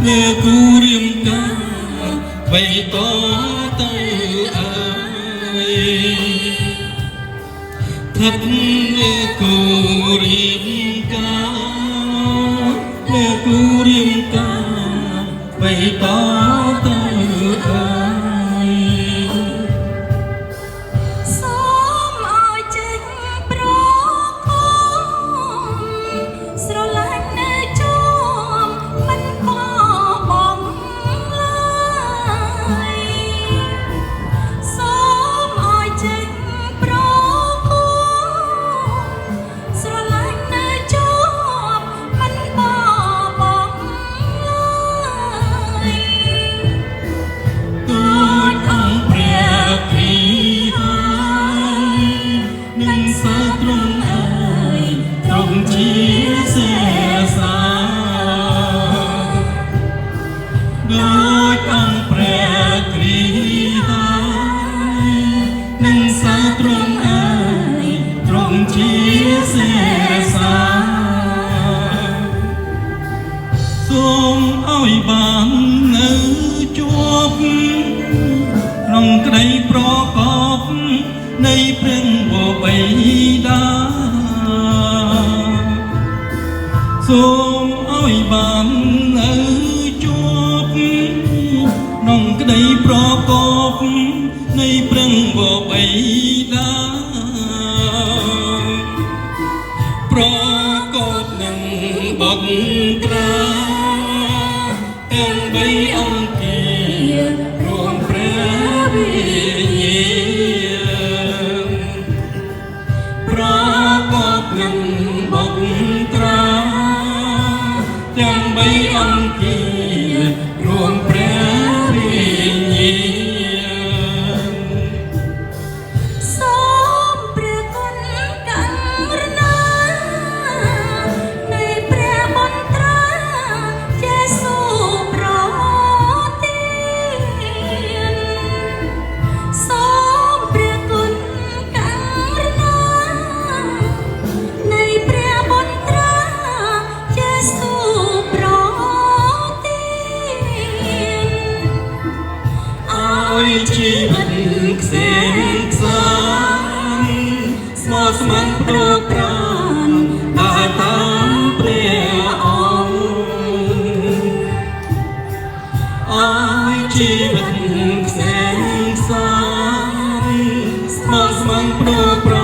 លើគូរៀមកាបៃតងទៅអើយថាត់លើគូរៀមកាលើគូរៀមកាបៃតងទៅអើយដោយអង្គព្រះគ្រីស្ទហើយនឹងសាទ្រង់អើយទ្រង់ជាសេសាសូមឲ្យបាននៅជាប់ក្នុងក្តីប្រកបនៃព្រះវរបិតាសូមឲ្យបាននៅក្នុងក្តីប្រកបនៃព្រះវរបិតាប្រកបនឹងបុត្រាទាំងបីអង្គារួមព្រះវិញ្ញាណប្រកបនឹងបុត្រាទាំងបីអង្គារួមព្រះជីវិតខ្សែខ្សានស្មោះស្ម័គ្រប្រប្រានដើរតាមព្រះអង្គឲ្យជីវិតខ្សែខ្សានស្មោះស្ម័គ្រប្រ